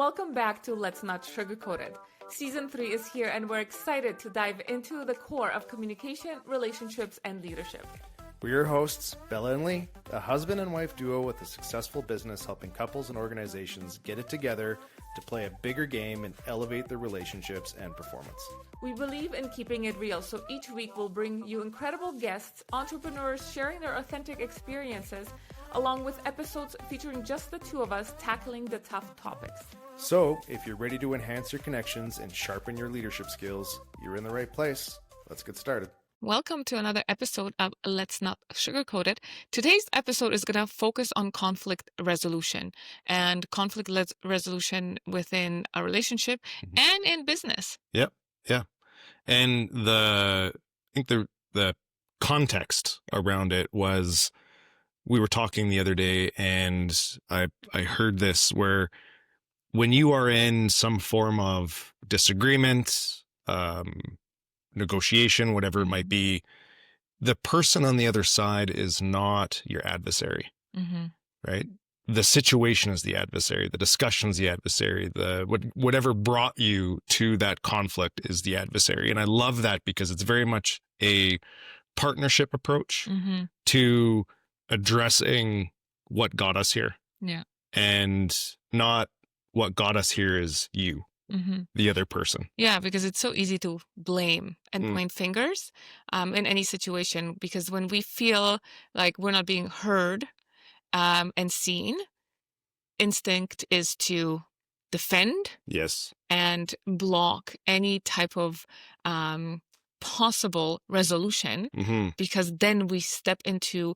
Welcome back to Let's Not Sugarcoat It. Season 3 is here and we're excited to dive into the core of communication, relationships, and leadership. We're your hosts, Bella and Lee, a husband and wife duo with a successful business helping couples and organizations get it together to play a bigger game and elevate their relationships and performance. We believe in keeping it real, so each week we'll bring you incredible guests, entrepreneurs sharing their authentic experiences, along with episodes featuring just the two of us tackling the tough topics. So, if you're ready to enhance your connections and sharpen your leadership skills, you're in the right place. Let's get started. Welcome to another episode of Let's Not Sugarcoat It. Today's episode is going to focus on conflict resolution and conflict resolution within a relationship and in business. Yep. Yeah. And I think the context around it was, we were talking the other day and I heard this where when you are in some form of disagreement, negotiation, whatever it might be, the person on the other side is not your adversary, right? The situation is the adversary, the discussion is the adversary, whatever brought you to that conflict is the adversary. And I love that because it's very much a partnership approach to addressing what got us here. Yeah. And not what got us here is you. The other person. Yeah, because it's so easy to blame and point fingers in any situation, because when we feel like we're not being heard and seen, instinct is to defend. Yes. And block any type of possible resolution, because then we step into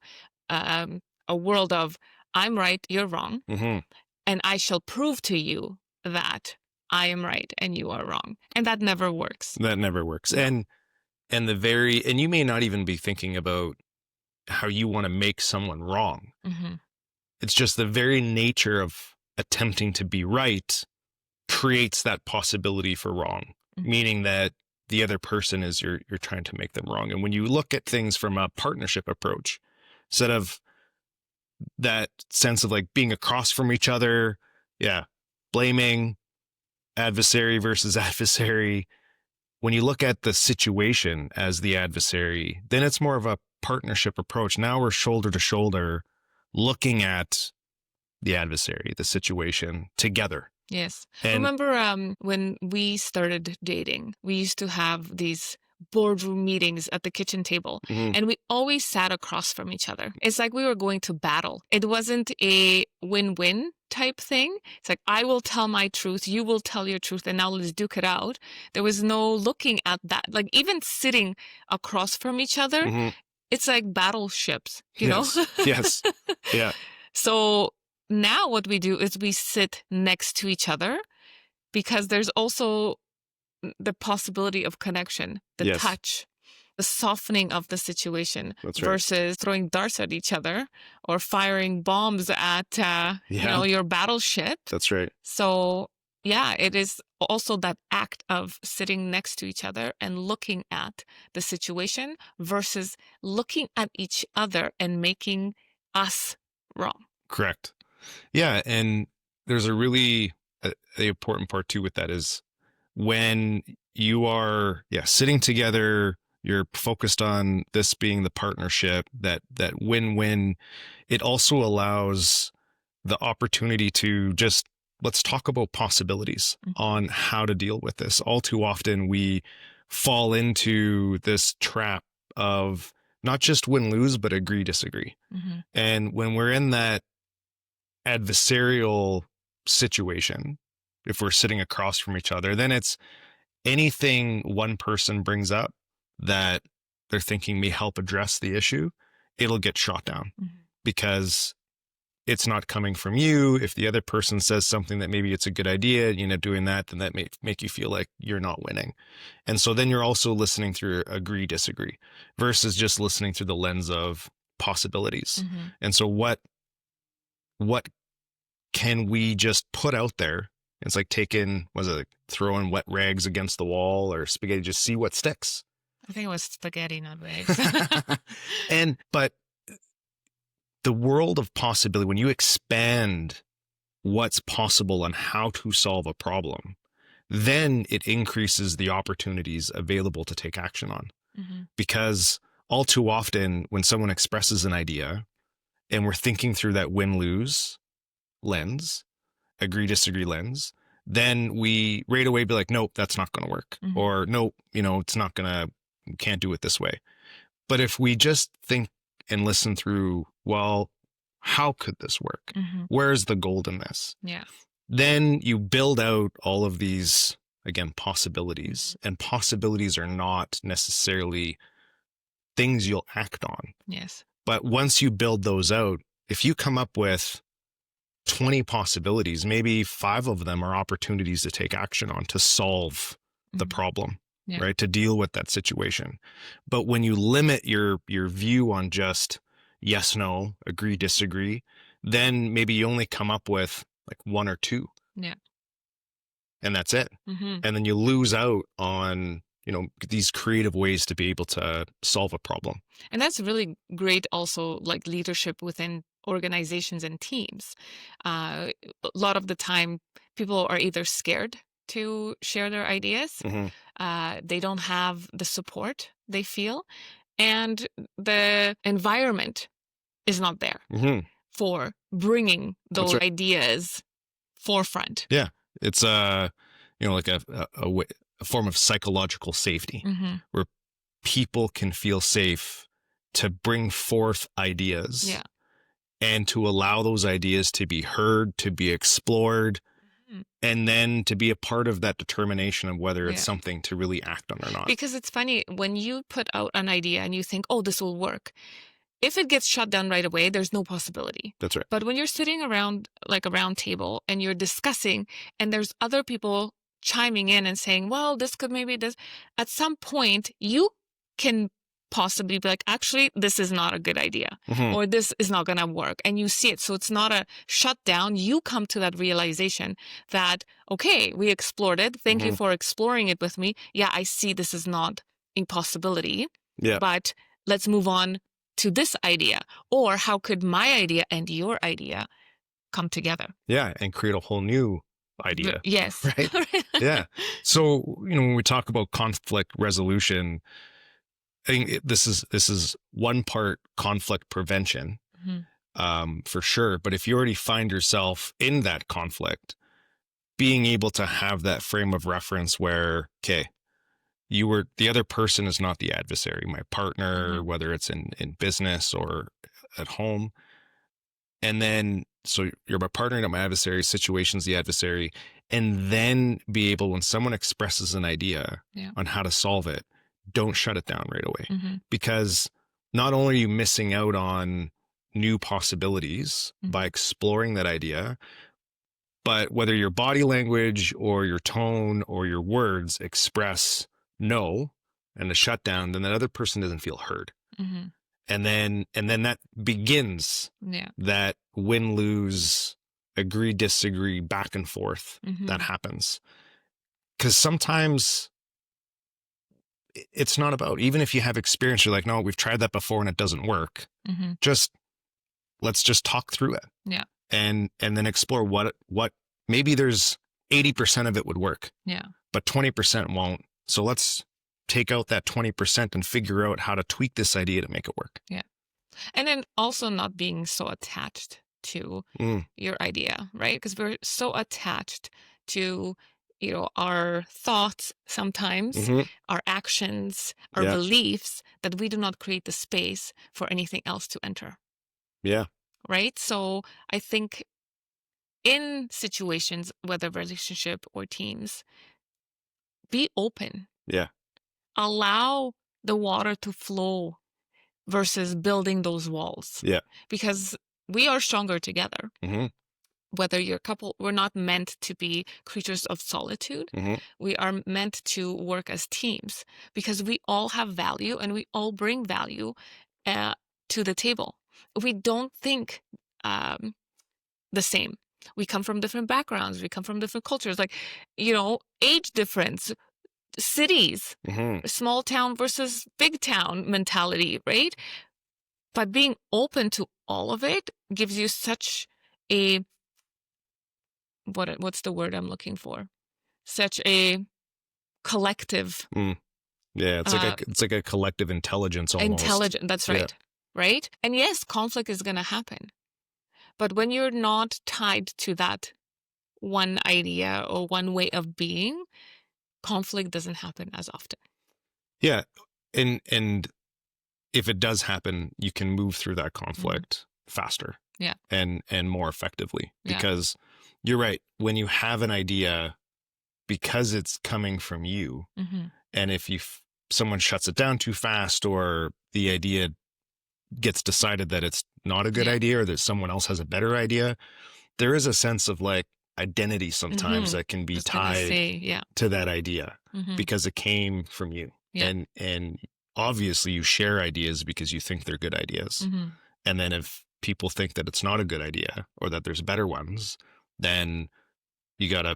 a world of I'm right, you're wrong, and I shall prove to you that I am right and you are wrong. And that never works. That never works. And you may not even be thinking about how you want to make someone wrong. It's just the very nature of attempting to be right creates that possibility for wrong, meaning that the other person is you're trying to make them wrong. And when you look at things from a partnership approach, instead of that sense of like being across from each other, blaming, adversary versus adversary. When you look at the situation as the adversary, then it's more of a partnership approach. Now we're shoulder to shoulder looking at the adversary, the situation together. Yes. And remember when we started dating, we used to have these boardroom meetings at the kitchen table, and we always sat across from each other. It's like we were going to battle. It wasn't a win-win type thing. It's like, I will tell my truth, you will tell your truth, and now let's duke it out. There was no looking at that. Like even sitting across from each other, it's like battleships, you know? Yes. Yeah. So now what we do is we sit next to each other, because there's also the possibility of connection, the touch, the softening of the situation. That's right. Versus throwing darts at each other or firing bombs at your battleship. That's right. So it is also that act of sitting next to each other and looking at the situation versus looking at each other and making us wrong. Correct. Yeah. And there's a really the important part too with that is when you are sitting together, you're focused on this being the partnership, that win-win. It also allows the opportunity to just, let's talk about possibilities on how to deal with this. All too often we fall into this trap of not just win-lose, but agree-disagree. And when we're in that adversarial situation, if we're sitting across from each other, then it's anything one person brings up that they're thinking may help address the issue, it'll get shot down because it's not coming from you. If the other person says something that maybe it's a good idea, doing that, then that may make you feel like you're not winning. And so then you're also listening through agree, disagree versus just listening through the lens of possibilities. And so what can we just put out there? It's like throwing wet rags against the wall or spaghetti, just see what sticks. I think it was spaghetti, not rags. But the world of possibility, when you expand what's possible and how to solve a problem, then it increases the opportunities available to take action on. Because all too often when someone expresses an idea and we're thinking through that win-lose lens, agree, disagree lens, then we right away be like, nope, that's not going to work. Or nope, it's not going to, can't do it this way. But if we just think and listen through, well, how could this work? Where's the gold in this? Yeah. Then you build out all of these, again, possibilities. And possibilities are not necessarily things you'll act on. Yes. But once you build those out, if you come up with 20 possibilities, maybe 5 of them are opportunities to take action on to solve the problem, right? To deal with that situation. But when you limit your view on just yes, no, agree, disagree, then maybe you only come up with like 1 or 2. Yeah. And that's it. And then you lose out on, these creative ways to be able to solve a problem. And that's really great also, like leadership within organizations and teams. A lot of the time, people are either scared to share their ideas. They don't have the support they feel. And the environment is not there for bringing those ideas forefront. Yeah. It's like a form of psychological safety where people can feel safe to bring forth ideas and to allow those ideas to be heard, to be explored, and then to be a part of that determination of whether it's something to really act on or not. Because it's funny, when you put out an idea and you think, oh, this will work, if it gets shut down right away, there's no possibility. That's right. But when you're sitting around like a round table and you're discussing and there's other people chiming in and saying, well, this could maybe this, at some point you can possibly be like, actually, this is not a good idea or this is not going to work. And you see it. So it's not a shutdown. You come to that realization that, okay, we explored it. Thank you for exploring it with me. Yeah, I see this is not a possibility, but let's move on to this idea. Or how could my idea and your idea come together? Yeah, and create a whole new idea. Yes. Right? Yeah. So, when we talk about conflict resolution, I think this is one part conflict prevention, for sure. But if you already find yourself in that conflict, being able to have that frame of reference where, okay, the other person is not the adversary, my partner, whether it's in business or at home. And then, so you're my partner, not my adversary, situation's the adversary. And then be able, when someone expresses an idea on how to solve it, don't shut it down right away. Because not only are you missing out on new possibilities by exploring that idea, but whether your body language or your tone or your words express no and a shutdown, then that other person doesn't feel heard. And then that begins that win-lose, agree, disagree, back and forth that happens. Because sometimes it's not about, even if you have experience, you're like, no, we've tried that before and it doesn't work. Let's just talk through it. Yeah. And then explore what maybe there's 80% of it would work. Yeah. But 20% won't. So let's take out that 20% and figure out how to tweak this idea to make it work. Yeah. And then also not being so attached to your idea, right? Because we're so attached to, our thoughts sometimes, our actions, our beliefs, that we do not create the space for anything else to enter. Yeah. Right? So I think in situations, whether relationship or teams, be open. Yeah. Allow the water to flow versus building those walls. Yeah. Because we are stronger together. Whether you're a couple, we're not meant to be creatures of solitude. We are meant to work as teams because we all have value and we all bring value to the table. We don't think the same. We come from different backgrounds. We come from different cultures, like, age difference, cities, small town versus big town mentality, right? But being open to all of it gives you such a what's the word I'm looking for? Such a collective Yeah, it's like a collective intelligence almost. intelligent. That's right. Yeah. Right? And yes, conflict is going to happen. But when you're not tied to that one idea or one way of being, conflict doesn't happen as often. Yeah. And if it does happen, you can move through that conflict faster. Yeah. And more effectively. Yeah. Because you're right. When you have an idea, because it's coming from you, and if someone shuts it down too fast, or the idea gets decided that it's not a good idea, or that someone else has a better idea, there is a sense of like identity sometimes that can be tied to that idea because it came from you. Yeah. And obviously you share ideas because you think they're good ideas. And then if people think that it's not a good idea, or that there's better ones, then you gotta,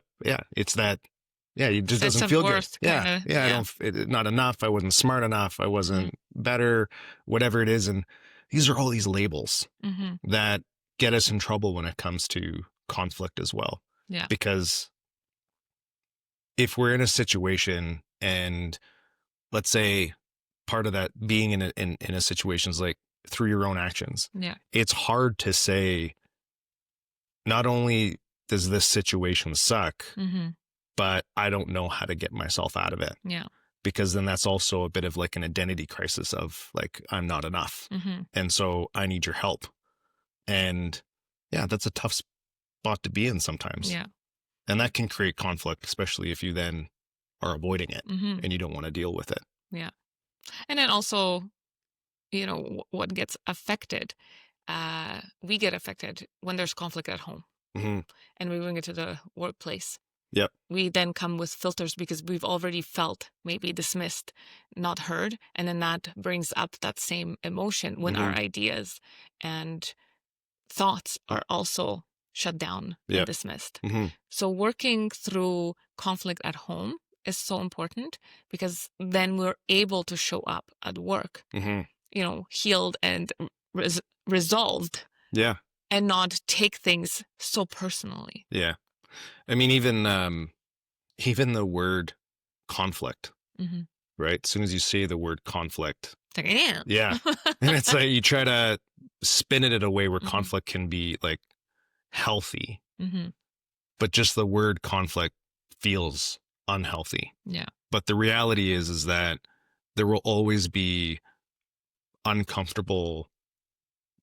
it's that, it just doesn't feel good. I don't, not enough. I wasn't smart enough. I wasn't better, whatever it is. And these are all these labels that get us in trouble when it comes to conflict as well. Yeah. Because if we're in a situation, and let's say part of that being in a situation is like through your own actions, it's hard to say, not only does this situation suck, but I don't know how to get myself out of it. Yeah. Because then that's also a bit of like an identity crisis of like, I'm not enough. And so I need your help. And that's a tough spot to be in sometimes. Yeah. And that can create conflict, especially if you then are avoiding it and you don't want to deal with it. Yeah. And then also, what gets affected, we get affected when there's conflict at home and we bring it to the workplace. Yep. We then come with filters because we've already felt maybe dismissed, not heard. And then that brings up that same emotion when our ideas and thoughts are also shut down and dismissed. So working through conflict at home is so important, because then we're able to show up at work, healed and resolved. Yeah. And not take things so personally. Yeah. I mean, even the word conflict, right? As soon as you say the word conflict, yeah. And it's like you try to spin it in a way where conflict can be like healthy, but just the word conflict feels unhealthy. Yeah. But the reality is that there will always be uncomfortable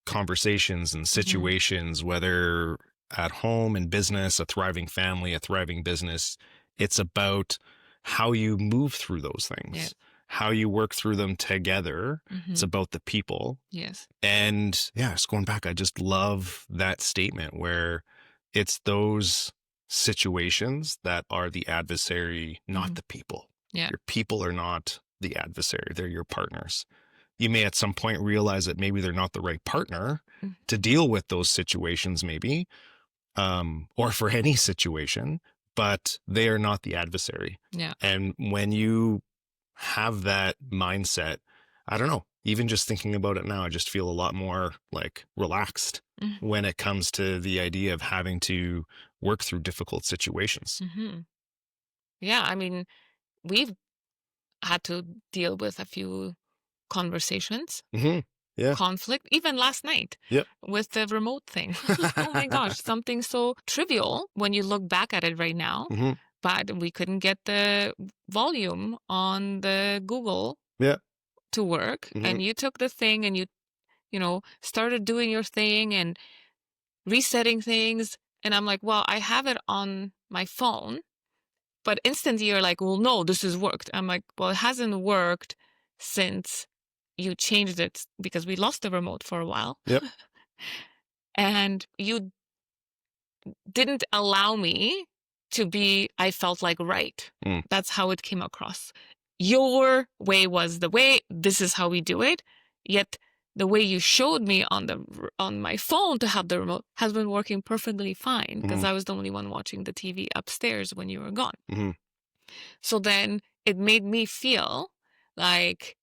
conversations and situations, whether at home, in business, a thriving family, a thriving business. It's about how you move through those things, how you work through them together. It's about the people. Yes. And just going back, I just love that statement where it's those situations that are the adversary, not the people. Yeah. Your people are not the adversary. They're your partners. You may at some point realize that maybe they're not the right partner to deal with those situations, maybe, or for any situation, but they are not the adversary. Yeah. And when you have that mindset, I don't know, even just thinking about it now, I just feel a lot more like relaxed when it comes to the idea of having to work through difficult situations. Yeah. I mean, we've had to deal with a few conversations, conflict, even last night with the remote thing. Oh my gosh, something so trivial when you look back at it right now, but we couldn't get the volume on the Google to work. And you took the thing and you started doing your thing and resetting things. And I'm like, well, I have it on my phone, but instantly you're like, well, no, this has worked. I'm like, well, it hasn't worked since you changed it, because we lost the remote for a while. Yep. And you didn't allow me to be, I felt like, right. That's how it came across. Your way was the way. This is how we do it. Yet the way you showed me on my phone to have the remote has been working perfectly fine, because I was the only one watching the TV upstairs when you were gone. So then it made me feel like,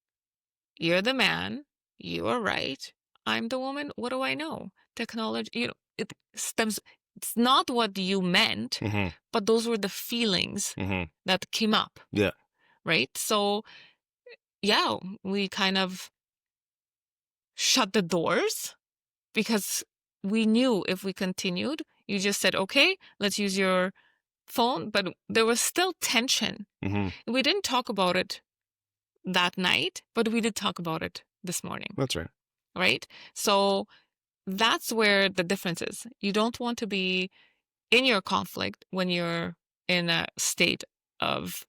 you're the man, you are right, I'm the woman, what do I know? Technology, it stems, it's not what you meant, Mm-hmm. but those were the feelings Mm-hmm. that came up. Yeah. Right? So, yeah, we kind of shut the doors because we knew if we continued, you just said, okay, let's use your phone, but there was still tension. Mm-hmm. We didn't talk about it that night, but we did talk about it this morning. That's right. Right? So that's where the difference is. You don't want to be in your conflict when you're in a state of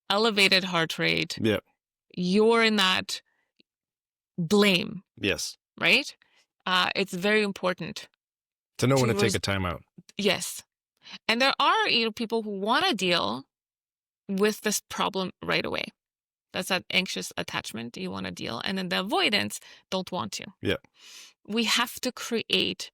elevated heart rate. Yeah. You're in that blame, Yes. right? It's very important To know when to to take a time out. yes. And there are people who want to deal with this problem right away. That's that anxious attachment you want to deal. And then the avoidance don't want to. Yeah. We have to create,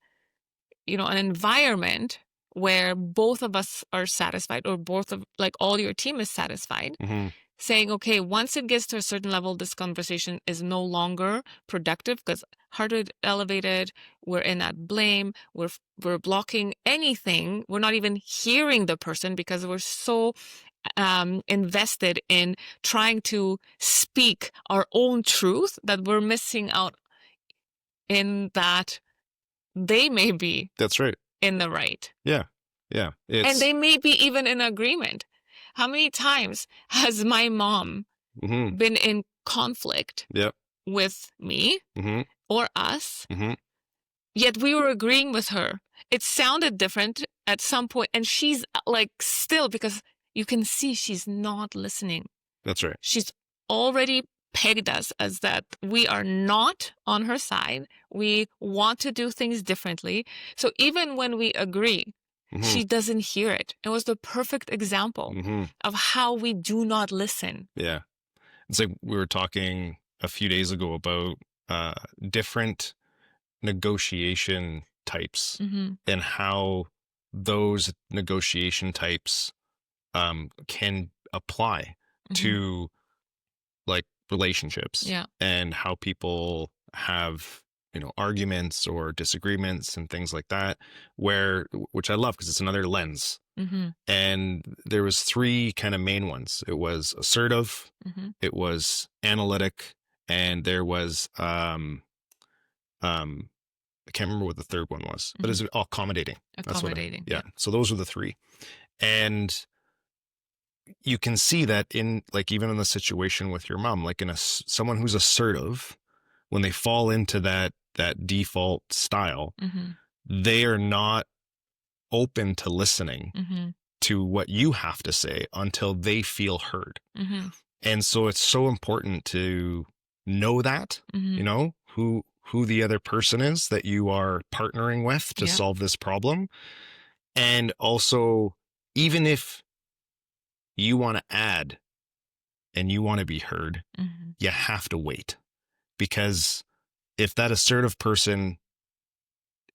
an environment where both of us are satisfied, or both of, like, all your team is satisfied. Mm-hmm. Saying, okay, once it gets to a certain level, this conversation is no longer productive because heart rate elevated, we're in that blame, we're blocking anything, we're not even hearing the person because we're so invested in trying to speak our own truth that we're missing out in that they may be That's right. in the right. Yeah. Yeah. And they may be even in agreement. How many times has my mom mm-hmm. been in conflict Yep. with me Mm-hmm. or us, Mm-hmm. yet we were agreeing with her? It sounded different at some point, and she's like still, because you can see she's not listening. That's right. She's already pegged us as that we are not on her side. We want to do things differently. So even when we agree, Mm-hmm. she doesn't hear it. It was the perfect example Mm-hmm. of how we do not listen. Yeah. It's like we were talking a few days ago about different negotiation types Mm-hmm. and how those negotiation types can apply Mm-hmm. to like relationships. Yeah. And how people have arguments or disagreements and things like that, which I love because it's another lens. Mm-hmm. And there was 3 kind of main ones. It was assertive, Mm-hmm. it was analytic, and there was I can't remember what the third one was, but it's accommodating. Accommodating. Yeah. So those were the 3. And you can see that in, like, even in the situation with your mom, like in someone who's assertive, when they fall into that default style, Mm-hmm. they are not open to listening Mm-hmm. to what you have to say until they feel heard. Mm-hmm. And so it's so important to know that, Mm-hmm. who the other person is that you are partnering with to Yeah. solve this problem. And also, even if you want to add and you want to be heard, Mm-hmm. you have to wait. Because if that assertive person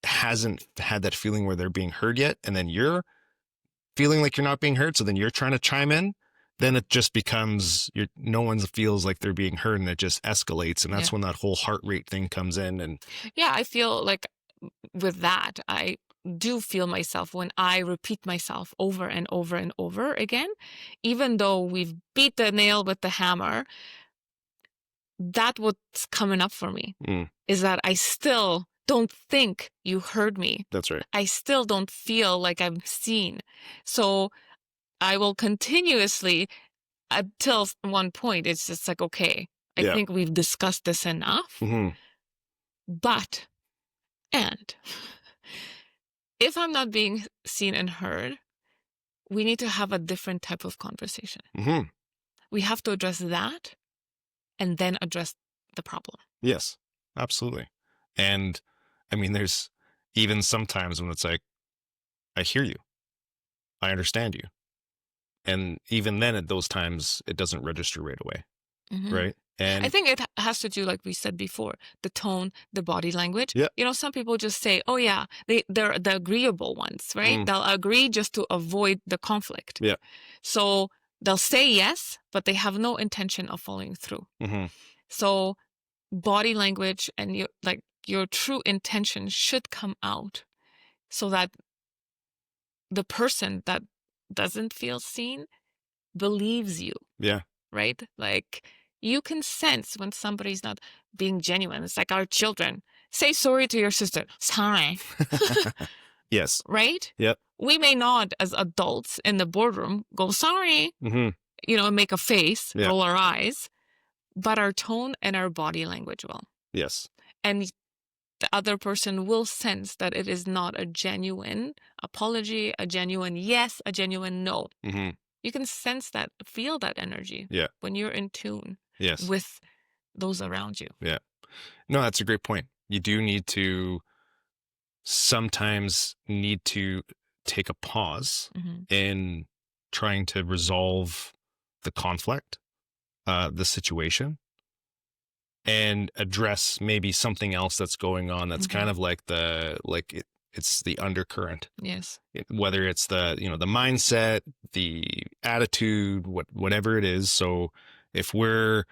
hasn't had that feeling where they're being heard yet, and then you're feeling like you're not being heard, so then you're trying to chime in, then it just becomes no one feels like they're being heard, and it just escalates. And that's when that whole heart rate thing comes in. And yeah, I feel like with that, I do feel myself when I repeat myself over and over and over again, even though we've beat the nail with the hammer. That's what's coming up for me is that I still don't think you heard me. That's right. I still don't feel like I'm seen. So I will continuously, until one point, it's just like, okay, I think we've discussed this enough. Mm-hmm. But, and if I'm not being seen and heard, we need to have a different type of conversation. Mm-hmm. We have to address that and then address the problem. Yes, absolutely. And I mean, there's even sometimes when it's like, I hear you, I understand you. And even then at those times, it doesn't register right away. Mm-hmm. Right. And I think it has to do, like we said before, the tone, the body language. Yeah. Some people just say, oh yeah, they're the agreeable ones, right? They'll agree just to avoid the conflict. Yeah. So they'll say yes, but they have no intention of following through. Mm-hmm. So body language and your true intention should come out so that the person that doesn't feel seen believes you. Yeah. Right? Like, you can sense when somebody's not being genuine. It's like our children. Say sorry to your sister. Sorry. Yes. Right? Yep. We may not, as adults in the boardroom, go, sorry, and make a face, roll our eyes, but our tone and our body language will. Yes. And the other person will sense that it is not a genuine apology, a genuine yes, a genuine no. You can sense that, feel that energy when you're in tune with those around you. Yeah. No, that's a great point. You do need to sometimes take a pause in trying to resolve the conflict, the situation, and address maybe something else that's going on that's kind of like it's the undercurrent. Yes. Whether it's the mindset, the attitude, whatever it is. So if we're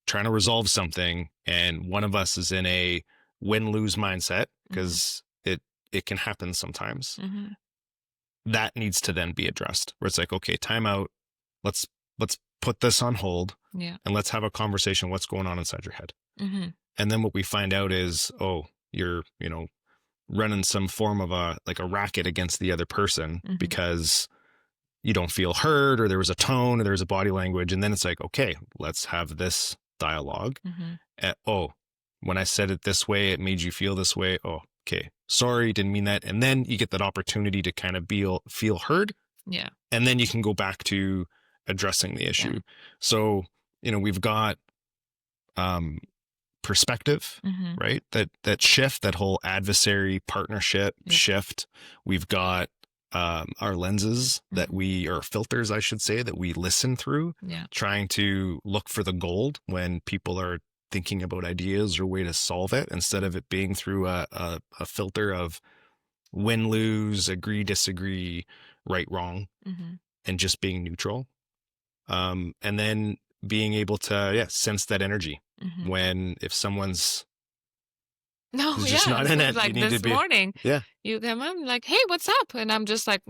trying to resolve something and one of us is in a win-lose mindset, because it can happen sometimes, that needs to then be addressed, where it's like, okay, time out. Let's put this on hold and let's have a conversation. What's going on inside your head? And then what we find out is, oh, you're, running some form of a racket against the other person because you don't feel heard, or there was a tone, or there was a body language. And then it's like, okay, let's have this dialogue. Oh, when I said it this way, it made you feel this way. Oh, okay. Sorry, didn't mean that. And then you get that opportunity to kind of feel heard. Yeah. And then you can go back to addressing the issue. So, we've got perspective, right? That shift, that whole adversary partnership shift. We've got our lenses or filters, I should say, that we listen through, trying to look for the gold when people are thinking about ideas or way to solve it, instead of it being through a filter of win, lose, agree, disagree, right, wrong, and just being neutral. And then being able to sense that energy if someone's just not in it. Like, you need this to be morning, you come up like, hey, what's up? And I'm just like,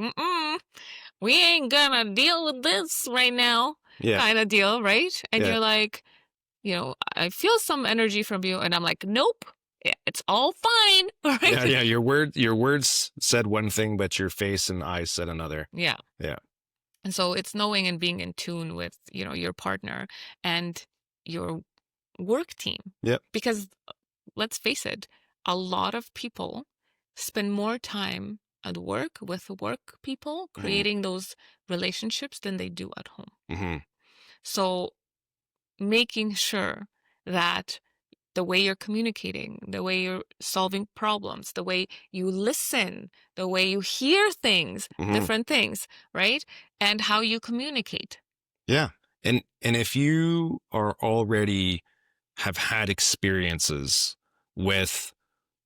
we ain't gonna deal with this right now, kind of deal, right? And you're like, I feel some energy from you, and I'm like, nope, it's all fine, right? Yeah. Your words said one thing, but your face and eyes said another. Yeah. And so it's knowing and being in tune with, your partner and your work team. Yep. Because let's face it, a lot of people spend more time at work with work people, creating those relationships, than they do at home. So making sure that the way you're communicating, the way you're solving problems, the way you listen, the way you hear things, different things, right? And how you communicate. Yeah. And if you are already have had experiences with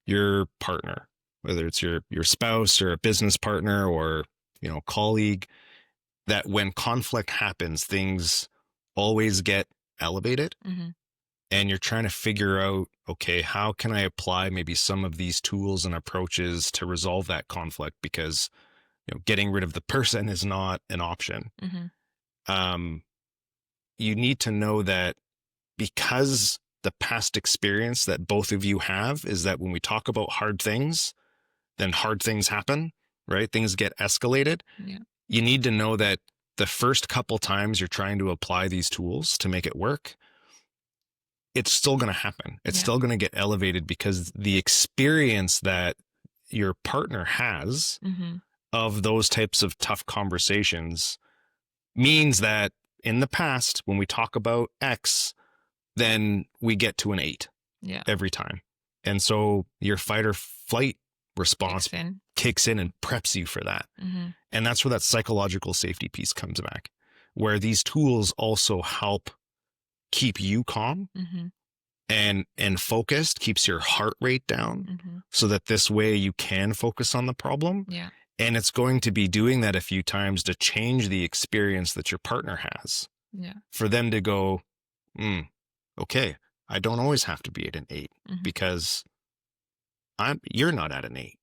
your partner, whether it's your spouse or a business partner or, colleague, that when conflict happens, things always get elevated. And you're trying to figure out, okay, how can I apply maybe some of these tools and approaches to resolve that conflict? Because, getting rid of the person is not an option. You need to know that, because the past experience that both of you have is that when we talk about hard things, then hard things happen, right? Things get escalated. You need to know that the first couple times you're trying to apply these tools to make it work, it's still going to happen. It's still going to get elevated, because the experience that your partner has of those types of tough conversations means that in the past, when we talk about X, then we get to an 8 every time. And so your fight or flight response kicks in and preps you for that. And that's where that psychological safety piece comes back, where these tools also help keep you calm and focused, keeps your heart rate down, so that this way you can focus on the problem. And it's going to be doing that a few times to change the experience that your partner has, for them to go, okay, I don't always have to be at an 8 because you're not at an 8.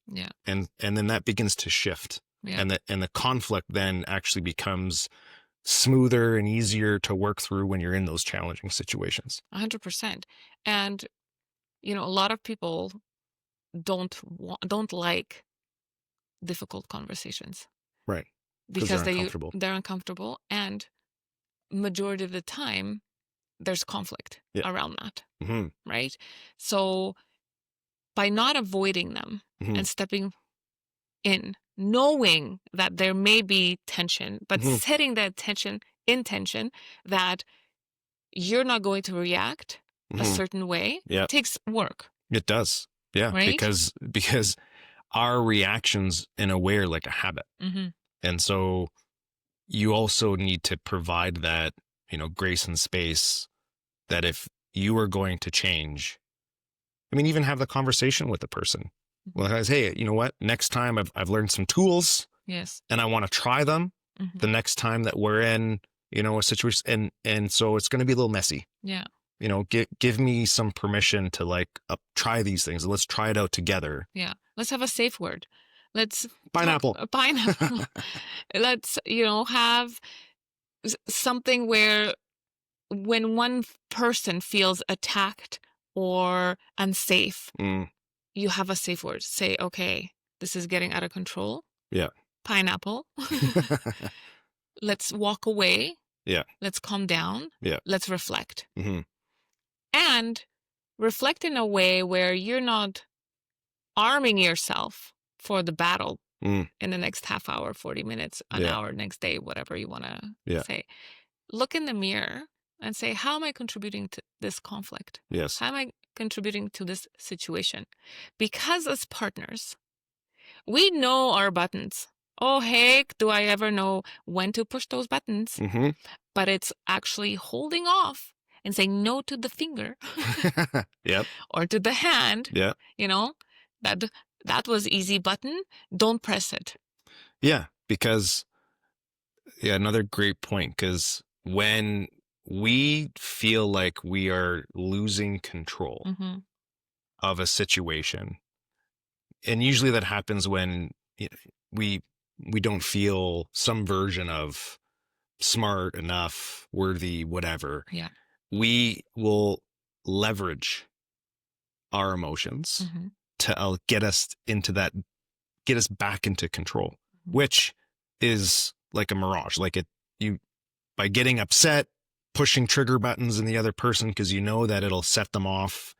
And then that begins to shift Yeah. And the conflict then actually becomes smoother and easier to work through when you're in those challenging situations. 100%. And, a lot of people don't like difficult conversations Right. Because because they're uncomfortable. they're uncomfortable, and majority of the time there's conflict Yeah. around that, Mm-hmm. right? So by not avoiding them Mm-hmm. and stepping in, knowing that there may be tension, but Mm-hmm. setting that intention that you're not going to react a Mm-hmm. certain way, Yeah. takes work. It does. Yeah. Right? Because our reactions in a way are like a habit. Mm-hmm. And so you also need to provide that, grace and space that if you are going to change, even have the conversation with the person. Mm-hmm. Well, guys, hey, you know what? Next time I've learned some tools. Yes. And I want to try them Mm-hmm. the next time that we're in, a situation. And so it's going to be a little messy. Yeah. Give me some permission to try these things. Let's try it out together. Yeah. Let's have a safe word. Let's Pineapple. Pineapple. Let's, have something where when one person feels attacked or unsafe, you have a safe word. Say, okay, this is getting out of control. Yeah. Pineapple. Let's walk away. Yeah. Let's calm down. Yeah. Let's reflect. Mm-hmm. And reflect in a way where you're not arming yourself for the battle in the next half hour, 40 minutes, an hour, next day, whatever you want to say. Look in the mirror and say, how am I contributing to this conflict? Yes. How am I contributing to this situation? Because as partners, we know our buttons. Oh, heck, do I ever know when to push those buttons? Mm-hmm. But it's actually holding off and saying no to the finger. Yep. Or to the hand. Yeah. That was easy button. Don't press it. Yeah. Because, another great point, because when we feel like we are losing control of a situation, and usually that happens when we don't feel some version of smart enough, worthy, whatever. Yeah. We will leverage our emotions to get us back into control, which is like a mirage. By getting upset, pushing trigger buttons in the other person because you know that it'll set them off,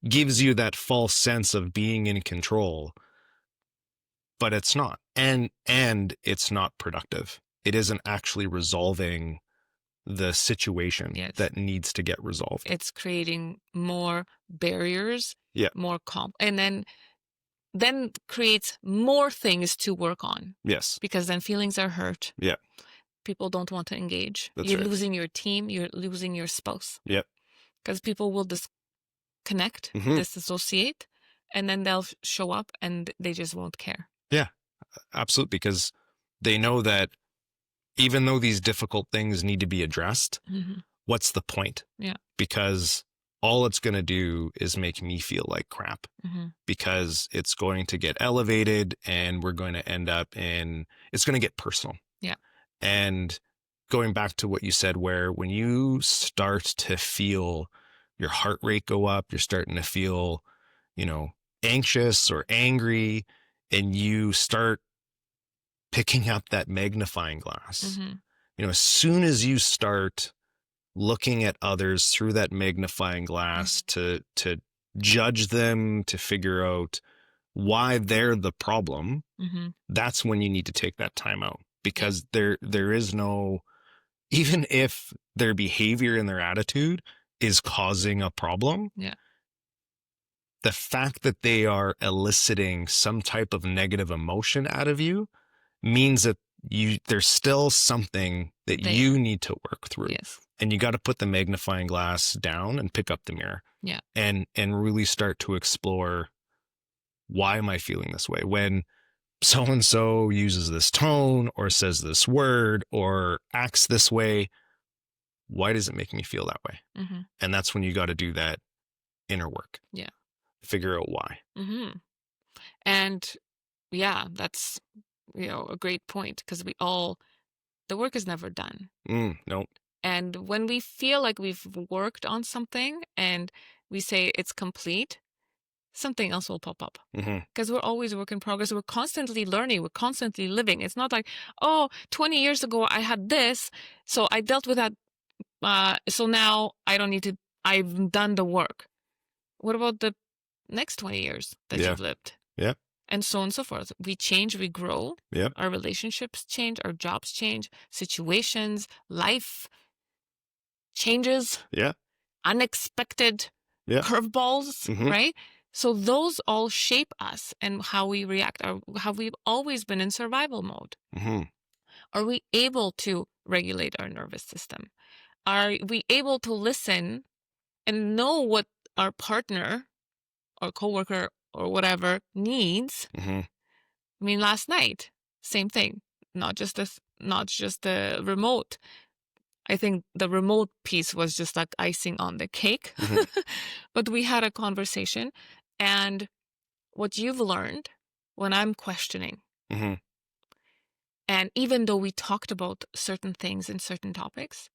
gives you that false sense of being in control, but it's not. And it's not productive. It isn't actually resolving the situation that needs to get resolved. It's creating more barriers, more and then creates more things to work on. Yes. Because then feelings are hurt. Yeah. People don't want to engage. That's you're right. losing your team. You're losing your spouse. Yep. Because people will disconnect, disassociate, and then they'll show up and they just won't care. Yeah, absolutely. Because they know that even though these difficult things need to be addressed, what's the point? Yeah. Because all it's going to do is make me feel like crap, because it's going to get elevated and we're going to end up it's going to get personal. Yeah. And going back to what you said, where when you start to feel your heart rate go up, you're starting to feel, anxious or angry, and you start picking up that magnifying glass. As soon as you start looking at others through that magnifying glass to judge them, to figure out why they're the problem, that's when you need to take that time out. Because there is no, even if their behavior and their attitude is causing a problem, the fact that they are eliciting some type of negative emotion out of you means that there's still something that you need to work through. Yes. And you got to put the magnifying glass down and pick up the mirror. Yeah. And really start to explore, why am I feeling this way? When so-and-so uses this tone or says this word or acts this way, why does it make me feel that way? And that's when you got to do that inner work. Yeah. Figure out why. And that's a great point, because the work is never done. No. And when we feel like we've worked on something and we say it's complete, something else will pop up. Because we're always a work in progress. We're constantly learning. We're constantly living. It's not like, 20 years ago I had this, so I dealt with that. So now I don't need to, I've done the work. What about the next 20 years that you've lived? Yeah. And so on and so forth. We change, we grow. Yeah. Our relationships change, our jobs change, situations, life changes. Yeah. Unexpected curveballs, right? So those all shape us and how we react. Have we always been in survival mode? Are we able to regulate our nervous system? Are we able to listen and know what our partner or coworker or whatever needs? I mean, last night, same thing. Not just the remote. I think the remote piece was just like icing on the cake. But we had a conversation, and what you've learned when I'm questioning, and even though we talked about certain things and certain topics,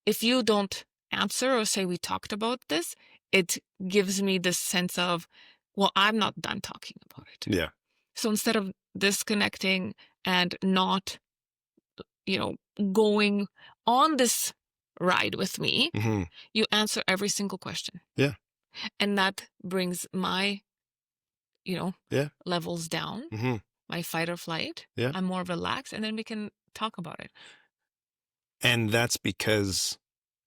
if you don't answer or say we talked about this, it gives me this sense of, well, I'm not done talking about it. Yeah. So instead of disconnecting and not, going on this ride with me, you answer every single question. Yeah. And that brings my, levels down, my fight or flight. Yeah. I'm more relaxed, and then we can talk about it. And that's because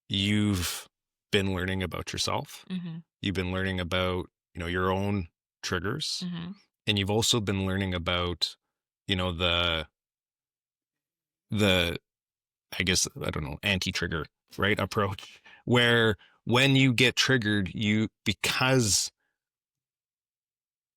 you've been learning about yourself. You've been learning about, your own triggers. And you've also been learning about, the I guess, I don't know, anti-trigger, right, approach, where when you get triggered, because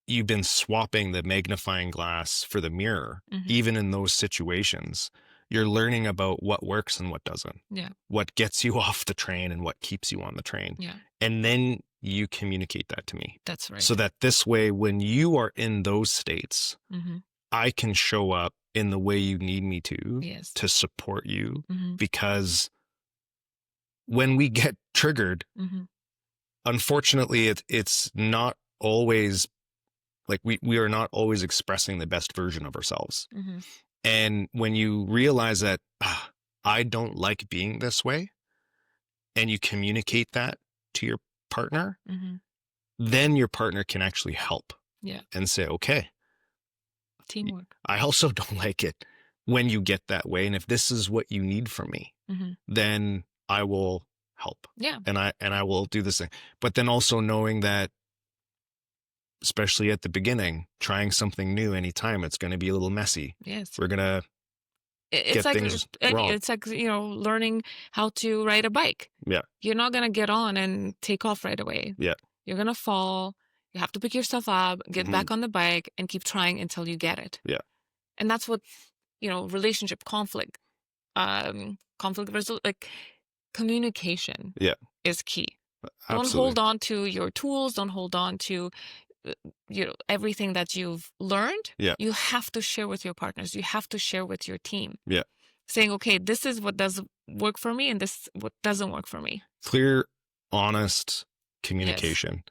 you've been swapping the magnifying glass for the mirror, even in those situations, you're learning about what works and what doesn't. Yeah. What gets you off the train and what keeps you on the train. Yeah. And then you communicate that to me. That's right. So that this way, when you are in those states, I can show up in the way you need me to support you, because when we get triggered, unfortunately, it's not always like we are not always expressing the best version of ourselves. And when you realize that I don't like being this way, and you communicate that to your partner, then your partner can actually help and say, okay, teamwork. I also don't like it when you get that way. And if this is what you need from me, then I will help. Yeah. And I will do this thing. But then also knowing that, especially at the beginning, trying something new anytime, it's going to be a little messy. Yes. We're going to get things wrong. It's like, learning how to ride a bike. Yeah. You're not going to get on and take off right away. Yeah. You're going to fall. You have to pick yourself up, get back on the bike, and keep trying until you get it. Yeah. And that's what, relationship conflict, like communication is key. Absolutely. Don't hold on to your tools. Don't hold on to, everything that you've learned. Yeah. You have to share with your partners. You have to share with your team. Yeah. Saying, okay, this is what does work for me and this what doesn't work for me. Clear, honest communication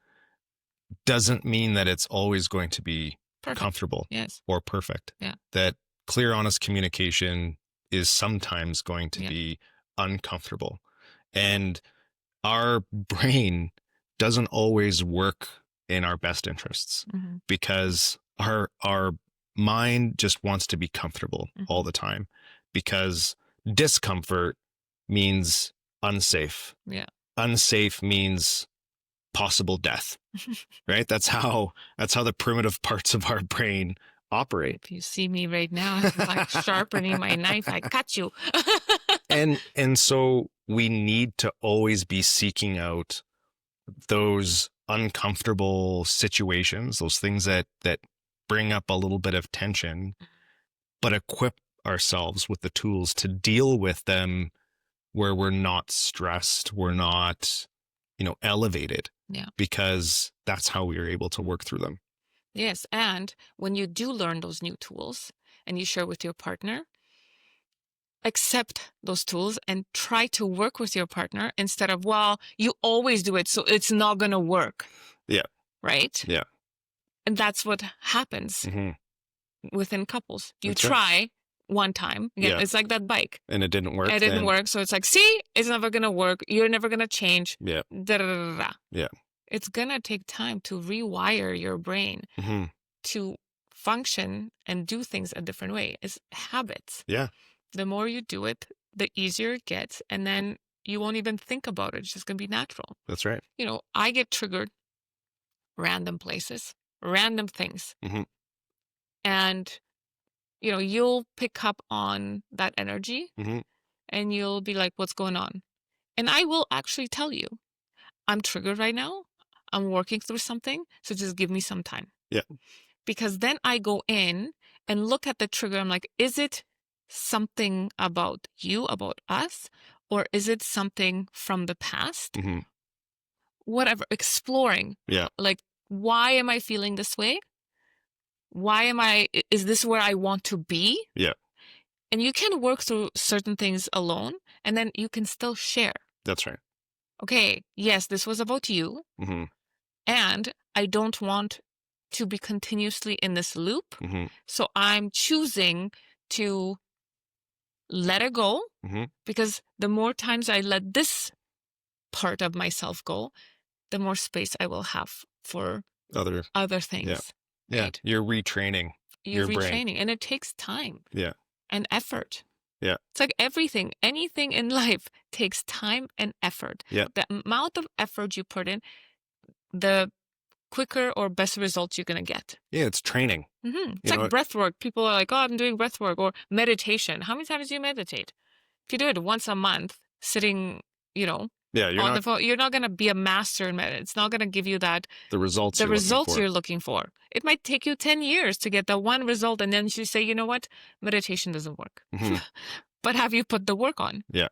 doesn't mean that it's always going to be comfortable or perfect. Yeah. That clear, honest communication is sometimes going to be uncomfortable. And our brain doesn't always work in our best interests because our mind just wants to be comfortable all the time, because discomfort means unsafe. Yeah. Unsafe means possible death, right? That's how the primitive parts of our brain operate. If you see me right now, it's like sharpening my knife, I cut you. And so we need to always be seeking out those uncomfortable situations, those things that bring up a little bit of tension, but equip ourselves with the tools to deal with them where we're not stressed, we're not, elevated. Yeah. Because that's how we are able to work through them. Yes. And when you do learn those new tools and you share with your partner, accept those tools and try to work with your partner instead of, well, you always do it, so it's not going to work. Yeah. Right? Yeah. And that's what happens within couples. You try one time. Again, it's like that bike. And it didn't work. It didn't work. So it's like, see, it's never going to work. You're never going to change. Yeah. Da, da, da, da, da. Yeah. It's going to take time to rewire your brain to function and do things a different way. It's habits. Yeah. The more you do it, the easier it gets. And then you won't even think about it. It's just going to be natural. That's right. You know, I get triggered random places, random things. And, you know, you'll pick up on that energy and you'll be like, what's going on? And I will actually tell you, I'm triggered right now. I'm working through something. So just give me some time. Yeah. Because then I go in and look at the trigger. I'm like, is it something about you, about us? Or is it something from the past? Whatever, exploring. Yeah. Like, why am I feeling this way? Is this where I want to be? Yeah. And you can work through certain things alone and then you can still share. That's right. Okay, yes, this was about you. And I don't want to be continuously in this loop. So I'm choosing to let it go because the more times I let this part of myself go, the more space I will have for other things. Yeah. Yeah. Right? You're retraining your brain. And it takes time. Yeah. And effort. Yeah. It's like everything in life takes time and effort. Yeah. The amount of effort you put in, the quicker or best results you're going to get. Yeah, it's training. It's like breath work. People are like, oh, I'm doing breath work or meditation. How many times do you meditate? If you do it once a month, sitting, you know, on the phone, you're not going to be a master in meditation. It's not going to give you the results you're looking for. It might take you 10 years to get the one result. And then you say, you know what? Meditation doesn't work. But have you put the work on? Yeah.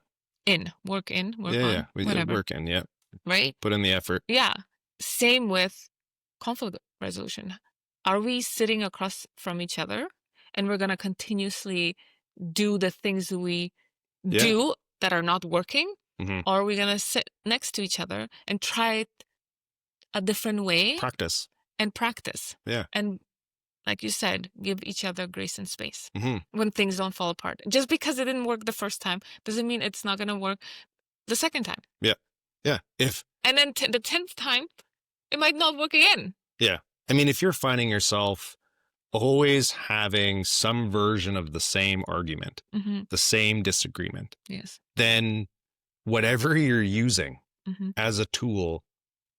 Work on. Yeah. Whatever. Work in. Yeah. Right? Put in the effort. Yeah. Same with conflict resolution. Are we sitting across from each other and we're going to continuously do the things we do that are not working? Or are we going to sit next to each other and try it a different way? Practice. Yeah. And like you said, give each other grace and space when things don't fall apart. Just because it didn't work the first time doesn't mean it's not going to work the second time. Yeah. Yeah. And then the 10th time, it might not work again. Yeah. I mean, if you're finding yourself always having some version of the same argument, the same disagreement, then whatever you're using as a tool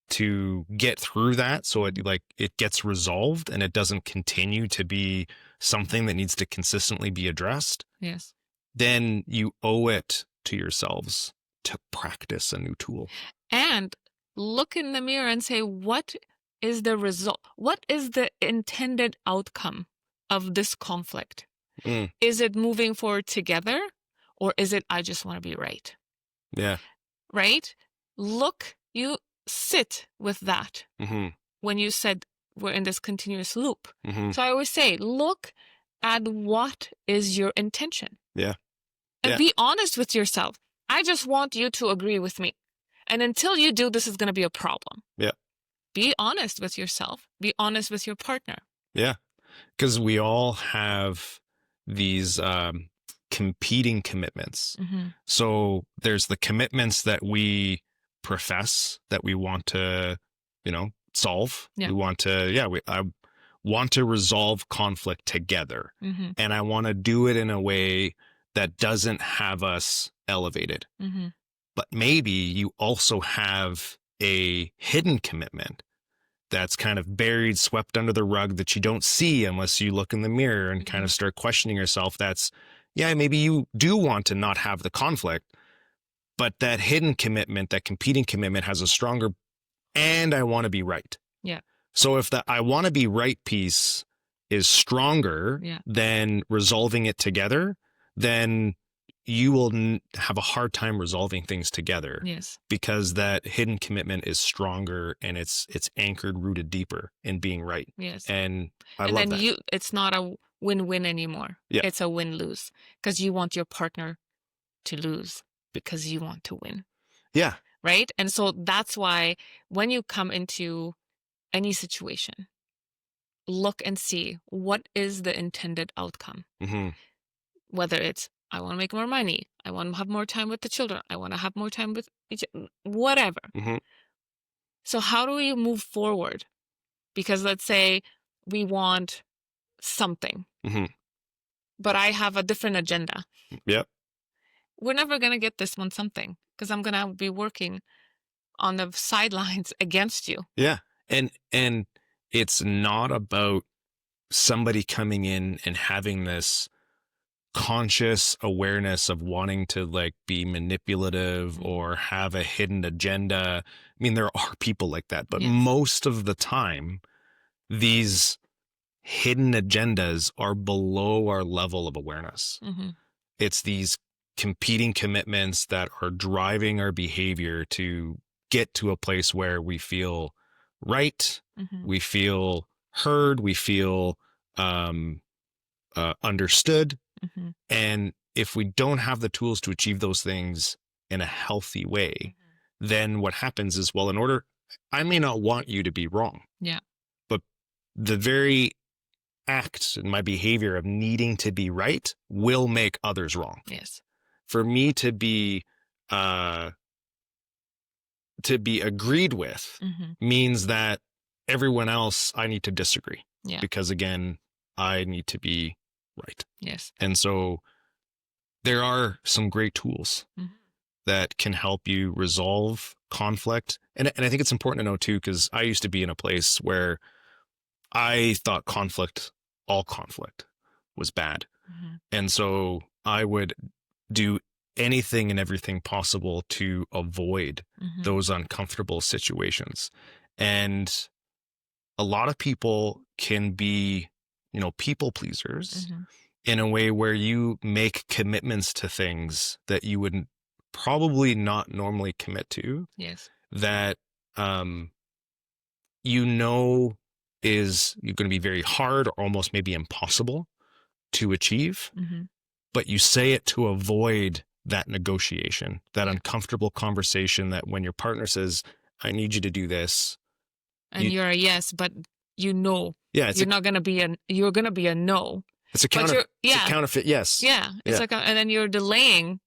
to get through that, so it gets resolved and it doesn't continue to be something that needs to consistently be addressed, then you owe it to yourselves to practice a new tool. And look in the mirror and say, what is the result? What is the intended outcome of this conflict? Is it moving forward together, or is it I just want to be right? Yeah. Right? Look, you sit with that when you said we're in this continuous loop. So I always say, look at what is your intention. Yeah. And be honest with yourself. I just want you to agree with me. And until you do, this is going to be a problem. Yeah. Be honest with yourself. Be honest with your partner. Yeah. Because we all have these competing commitments. So there's the commitments that we profess that we want to, solve. Yeah. We want to, I want to resolve conflict together. And I want to do it in a way that doesn't have us elevated. But maybe you also have a hidden commitment that's kind of buried, swept under the rug that you don't see unless you look in the mirror and kind of start questioning yourself. That's, maybe you do want to not have the conflict, but that hidden commitment, that competing commitment has a stronger, and I want to be right. Yeah. So if the I want to be right piece is stronger than resolving it together, then you will have a hard time resolving things together. Yes. Because that hidden commitment is stronger and it's anchored, rooted deeper in being right. Yes. And I and love then that. it's not a win-win anymore. Yeah. It's a win-lose because you want your partner to lose because you want to win. Yeah. Right? And so that's why when you come into any situation, look and see what is the intended outcome. Mm-hmm. Whether it's, I want to make more money, I want to have more time with the children, I want to have more time with whatever. Mm-hmm. So how do we move forward? Because let's say we want something, Mm-hmm. but I have a different agenda. Yep. We're never going to get this one something because I'm going to be working on the sidelines against you. Yeah. And it's not about somebody coming in and having this conscious awareness of wanting to like be manipulative or have a hidden agenda. I mean, there are people like that, but Yes. most of the time, these hidden agendas are below our level of awareness. Mm-hmm. It's these competing commitments that are driving our behavior to get to a place where we feel right, Mm-hmm. we feel heard, we feel understood. Mm-hmm. And if we don't have the tools to achieve those things in a healthy way, then what happens is, well, I may not want you to be wrong. Yeah. But the very act and my behavior of needing to be right will make others wrong. Yes. For me to be agreed with means that everyone else I need to disagree. Yeah. Because again, I need to be right. Yes. And so there are some great tools that can help you resolve conflict. And I think it's important to know too, because I used to be in a place where I thought all conflict was bad. And so I would do anything and everything possible to avoid those uncomfortable situations. And a lot of people can be, people pleasers in a way where you make commitments to things that you wouldn't probably not normally commit to. Yes. That, is going to be very hard or almost maybe impossible to achieve, but you say it to avoid that negotiation, that uncomfortable conversation that when your partner says, I need you to do this. And you're a yes, but you're going to be a no. It's a counterfeit yes. Yeah. It's like, and then you're delaying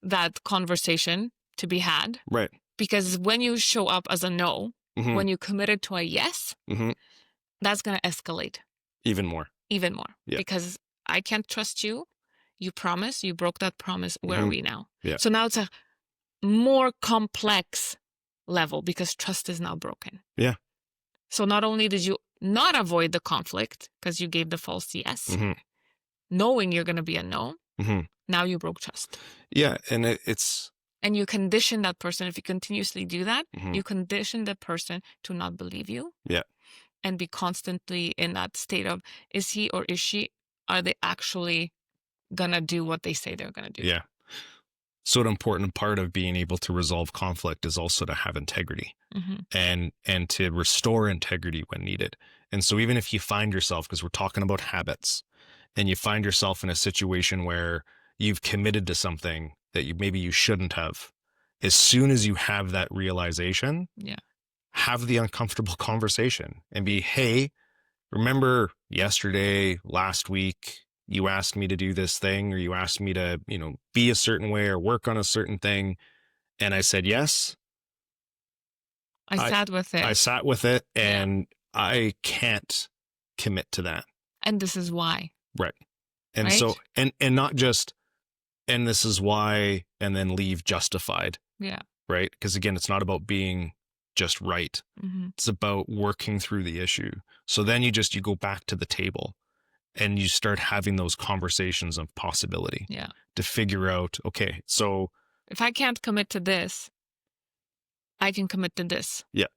that conversation to be had. Right. Because when you show up as a no, when you committed to a yes, that's going to escalate. Even more. Yeah. Because I can't trust you. You promised. You broke that promise. Where are we now? Yeah. So now it's a more complex level because trust is now broken. Yeah. So not only did you not avoid the conflict because you gave the false yes, knowing you're going to be a no, now you broke trust. Yeah. And it's... And you condition that person. If you continuously do that, you condition the person to not believe you. Yeah. And be constantly in that state of, is he or is she, are they actually going to do what they say they're going to do? Yeah. So an important part of being able to resolve conflict is also to have integrity and to restore integrity when needed. And so even if you find yourself, because we're talking about habits, and you find yourself in a situation where you've committed to something that maybe you shouldn't have, as soon as you have that realization, have the uncomfortable conversation and be, hey, remember yesterday, last week, you asked me to do this thing, or you asked me to, be a certain way or work on a certain thing. And I said, yes. I sat with it and I can't commit to that. And this is why. Right. And right? So, and not just, and this is why, and then leave justified. Yeah. Right. Because again, it's not about being just right. It's about working through the issue. So then you go back to the table and you start having those conversations of possibility. Yeah. To figure out, okay, so if I can't commit to this, I can commit to this. Yeah.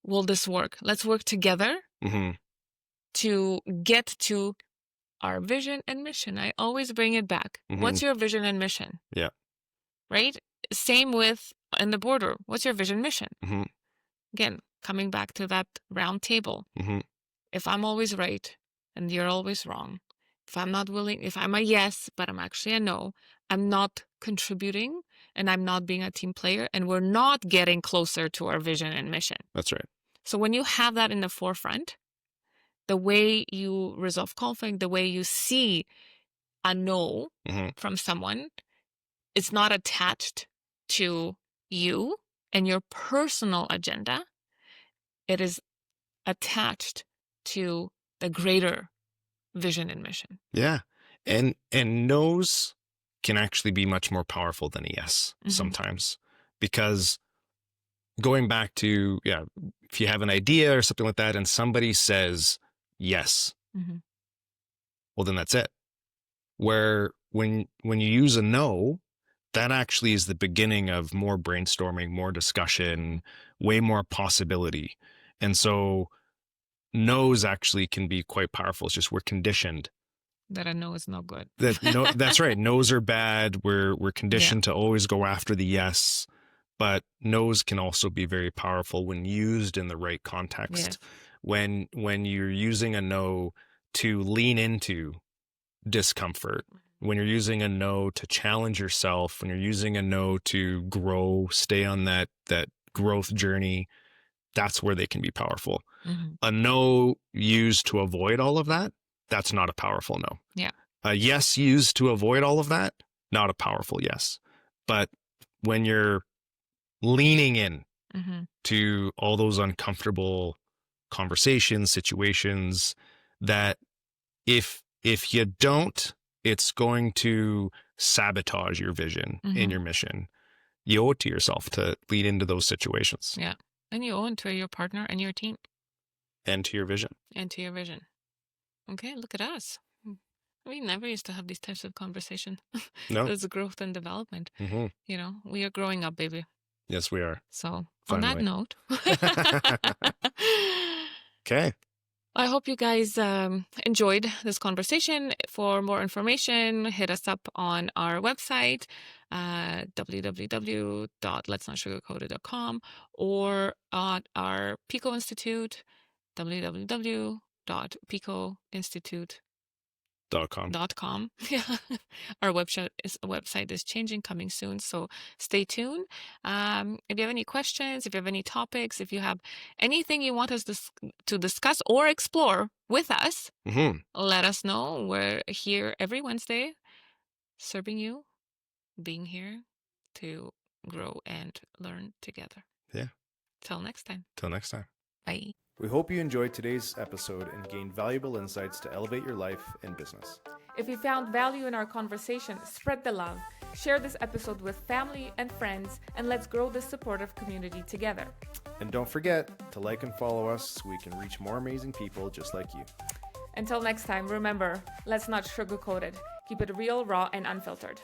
Will this work? Let's work together to get to our vision and mission. I always bring it back. Mm-hmm. What's your vision and mission? Yeah. Right? Same with in the boardroom. What's your vision mission? Mm-hmm. Again, coming back to that round table. Mm-hmm. If I'm always right and you're always wrong, if I'm not willing, if I'm a yes, but I'm actually a no, I'm not contributing and I'm not being a team player and we're not getting closer to our vision and mission. That's right. So when you have that in the forefront, the way you resolve conflict, the way you see a no Mm-hmm. from someone, it's not attached to you and your personal agenda. It is attached to the greater vision and mission. Yeah. And no's can actually be much more powerful than a yes sometimes, because going back to, if you have an idea or something like that and somebody says yes, well, then that's it. Where when you use a no, that actually is the beginning of more brainstorming, more discussion, way more possibility. And so no's actually can be quite powerful. It's just we're conditioned that a no is no good. That's right. No's are bad. We're conditioned to always go after the yes, but no's can also be very powerful when used in the right context. Yes. When you're using a no to lean into discomfort, when you're using a no to challenge yourself, when you're using a no to grow, stay on that growth journey, that's where they can be powerful. A no used to avoid all of that, that's not a powerful no. Yeah. A yes used to avoid all of that, not a powerful yes. But when you're leaning in to all those uncomfortable conversations, situations, that if you don't, it's going to sabotage your vision and your mission. You owe it to yourself to lean into those situations. Yeah. And you owe it to your partner and your team. And to your vision. And to your vision. Okay, look at us. We never used to have these types of conversations. No. There's growth and development. You know, we are growing up, baby. Yes, we are. So, finally. On that note. Okay. I hope you guys enjoyed this conversation. For more information, hit us up on our website, www.letsnotsugarcoatit.com, or at our Pico Institute, www.picoinstitute.com. Our website is changing, coming soon, so stay tuned. If you have any questions, if you have any topics, if you have anything you want us to discuss or explore with us, let us know. We're here every Wednesday, serving you, being here to grow and learn together. Yeah. Till next time. Bye. We hope you enjoyed today's episode and gained valuable insights to elevate your life and business. If you found value in our conversation, spread the love. Share this episode with family and friends, and let's grow this supportive community together. And don't forget to like and follow us so we can reach more amazing people just like you. Until next time, remember, let's not sugarcoat it. Keep it real, raw, and unfiltered.